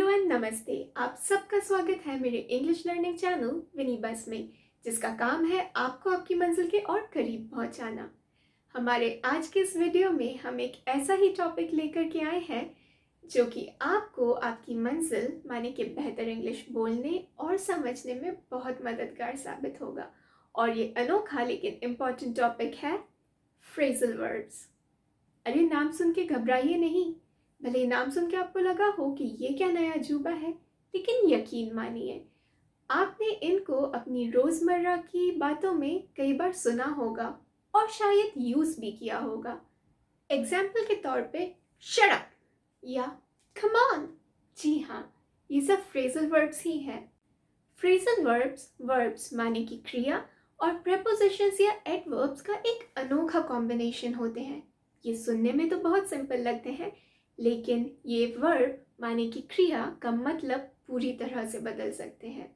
And नमस्ते। आप सबका स्वागत है मेरे इंग्लिश लर्निंग चैनल विनी बस में, जिसका काम है आपको आपकी मंजिल के और करीब पहुंचाना। हमारे आज के इस वीडियो में हम एक ऐसा ही टॉपिक लेकर के आए हैं जो कि आपको आपकी मंजिल माने कि बेहतर इंग्लिश बोलने और समझने में बहुत मददगार साबित होगा। और ये अनोखा लेकिन इम्पॉर्टेंट टॉपिक है फ्रेजल वर्ब्स। अरे नाम सुन के घबराइए नहीं। भले नाम सुन के आपको लगा हो कि ये क्या नया अजूबा है, लेकिन यकीन मानिए आपने इनको अपनी रोजमर्रा की बातों में कई बार सुना होगा और शायद यूज भी किया होगा। एग्जाम्पल के तौर पे शट अप या कम ऑन। जी हाँ, ये सब फ्रेजल वर्ब्स ही हैं। फ्रेजल वर्ब्स माने की क्रिया और प्रेपोजिशंस या एडवर्ब्स का एक अनोखा कॉम्बिनेशन होते हैं। ये सुनने में तो बहुत सिंपल लगते हैं, लेकिन ये वर्ब माने की क्रिया का मतलब पूरी तरह से बदल सकते हैं।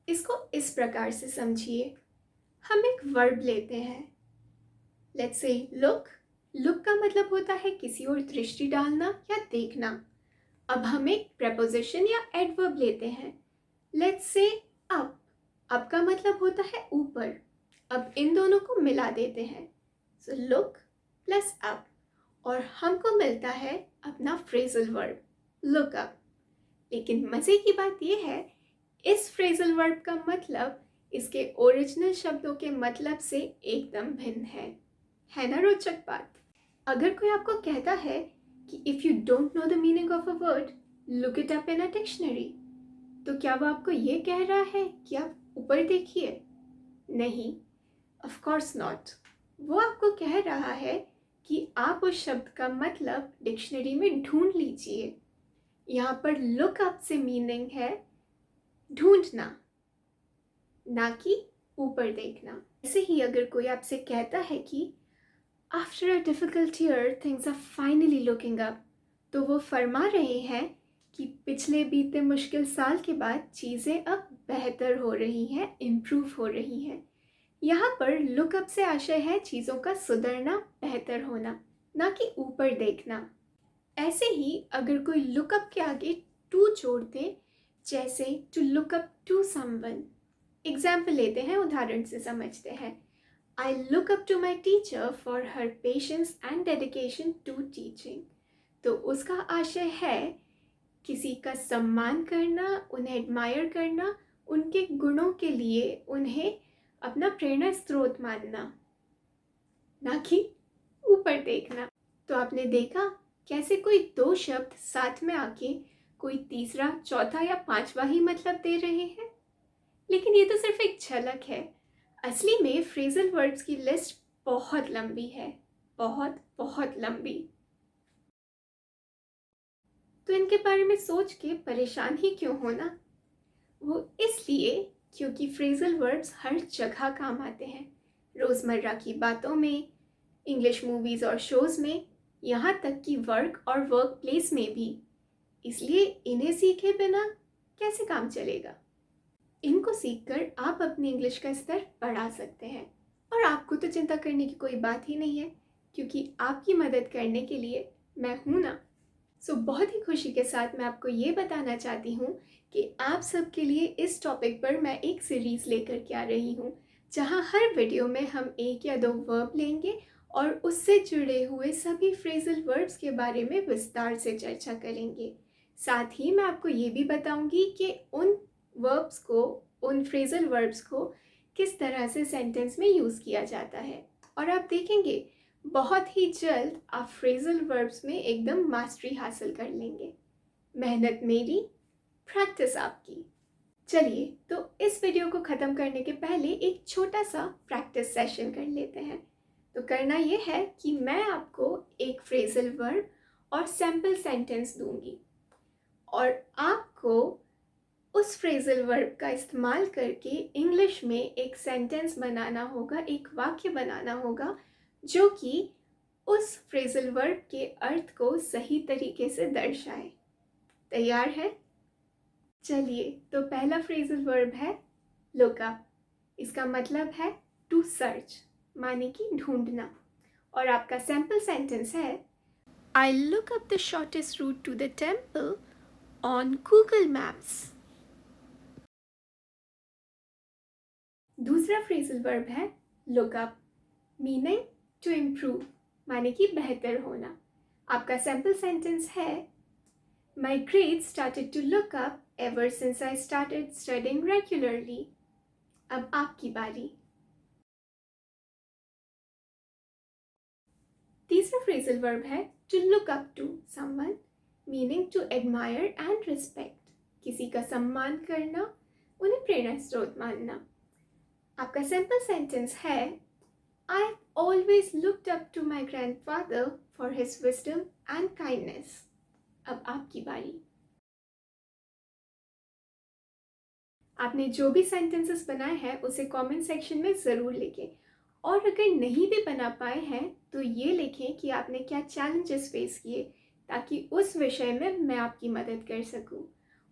इसको इस प्रकार से समझिए, हम एक वर्ब लेते हैं, लेट्स से लुक। लुक का मतलब होता है किसी और दृष्टि डालना या देखना। अब हम एक प्रेपोजिशन या एडवर्ब लेते हैं, लेट्स से अप। अप का मतलब होता है ऊपर। अब इन दोनों को मिला देते हैं, सो लुक प्लस अप, और हमको मिलता है अपना फ्रेजल वर्ब लुक अप। लेकिन मज़े की बात यह है, इस फ्रेजल वर्ब का मतलब इसके ओरिजिनल शब्दों के मतलब से एकदम भिन्न है ना रोचक बात। अगर कोई आपको कहता है कि if you don't know the meaning of a word look it up in a dictionary, तो क्या वो आपको ये कह रहा है कि आप ऊपर देखिए? नहीं, ऑफ कोर्स नॉट। वो आपको कह रहा है कि आप उस शब्द का मतलब डिक्शनरी में ढूंढ लीजिए। यहाँ पर लुक अप से मीनिंग है ढूंढना, ना कि ऊपर देखना। ऐसे ही अगर कोई आपसे कहता है कि after a difficult year things are finally looking up, तो वो फरमा रहे हैं कि पिछले बीते मुश्किल साल के बाद चीज़ें अब बेहतर हो रही हैं, इम्प्रूव हो रही हैं। यहाँ पर लुकअप से आशय है चीज़ों का सुधरना, बेहतर होना, ना कि ऊपर देखना। ऐसे ही अगर कोई लुकअप के आगे टू जोड़ दे, जैसे to look up to someone. Example लेते हैं, उदाहरण से समझते हैं। I look up to my teacher for her patience and dedication to teaching. तो उसका आशय है किसी का सम्मान करना, उन्हें एडमायर करना, उनके गुणों के लिए उन्हें अपना प्रेरणा स्रोत मानना, ना कि ऊपर देखना। तो आपने देखा कैसे कोई दो शब्द साथ में आके कोई तीसरा, चौथा या पांचवा ही मतलब दे रहे हैं। लेकिन ये तो सिर्फ एक झलक है। असली में फ्रेजल वर्ड्स की लिस्ट बहुत लंबी है, बहुत बहुत लंबी। तो इनके बारे में सोच के परेशान ही क्यों होना? वो इसलिए क्योंकि फ्रेजल वर्ब्स हर जगह काम आते हैं, रोज़मर्रा की बातों में, इंग्लिश मूवीज़ और शोज़ में, यहाँ तक कि वर्क और वर्क प्लेस में भी। इसलिए इन्हें सीखे बिना कैसे काम चलेगा? इनको सीखकर आप अपनी इंग्लिश का स्तर बढ़ा सकते हैं, और आपको तो चिंता करने की कोई बात ही नहीं है, क्योंकि आपकी मदद करने के लिए मैं हूँ ना। बहुत ही खुशी के साथ मैं आपको ये बताना चाहती हूँ कि आप सबके लिए इस टॉपिक पर मैं एक सीरीज़ लेकर के आ रही हूँ, जहाँ हर वीडियो में हम एक या दो वर्ब लेंगे और उससे जुड़े हुए सभी फ्रेजल वर्ब्स के बारे में विस्तार से चर्चा करेंगे। साथ ही मैं आपको ये भी बताऊंगी कि उन वर्ब्स को, उन फ्रेजल वर्ब्स को किस तरह से सेंटेंस में यूज़ किया जाता है। और आप देखेंगे बहुत ही जल्द आप फ्रेजल वर्ब्स में एकदम मास्टरी हासिल कर लेंगे। मेहनत मेरी, प्रैक्टिस आपकी। चलिए, तो इस वीडियो को ख़त्म करने के पहले एक छोटा सा प्रैक्टिस सेशन कर लेते हैं। तो करना ये है कि मैं आपको एक फ्रेजल वर्ब और सैम्पल सेंटेंस दूंगी, और आपको उस फ्रेजल वर्ब का इस्तेमाल करके इंग्लिश में एक सेंटेंस बनाना होगा, एक वाक्य बनाना होगा जो कि उस फ्रेजल वर्ब के अर्थ को सही तरीके से दर्शाए। तैयार है? चलिए, तो पहला फ्रेजल वर्ब है लुक अप। इसका मतलब है टू सर्च, माने कि ढूंढना। और आपका सैम्पल सेंटेंस है I look up the shortest route to the temple on Google Maps. दूसरा फ्रेजल वर्ब है look up, meaning to improve, माने कि बेहतर होना. आपका सैम्पल सेंटेंस है My grades started to look up ever since I started studying regularly. अब आपकी बारी. तीसरा फ्रेजल वर्ब है to look up to someone, meaning to admire and respect. किसी का सम्मान करना, उन्हें प्रेरणा स्रोत मानना. आपका सिंपल सेंटेंस है I've always looked up to my grandfather for his wisdom and kindness. अब आपकी बारी. आपने जो भी सेंटेंसेस बनाए हैं उसे कमेंट सेक्शन में ज़रूर लिखें, और अगर नहीं भी बना पाए हैं तो ये लिखें कि आपने क्या चैलेंजेस फेस किए, ताकि उस विषय में मैं आपकी मदद कर सकूं.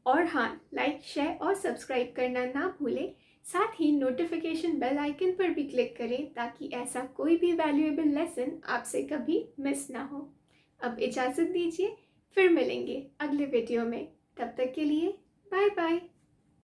और हाँ, लाइक, शेयर और सब्सक्राइब करना ना भूलें. साथ ही नोटिफिकेशन बेल आइकन पर भी क्लिक करें ताकि ऐसा कोई भी वैल्यूएबल लेसन आपसे कभी मिस ना हो. अब इजाज़त दीजिए, फिर मिलेंगे अगले वीडियो में. तब तक के लिए बाय बाय.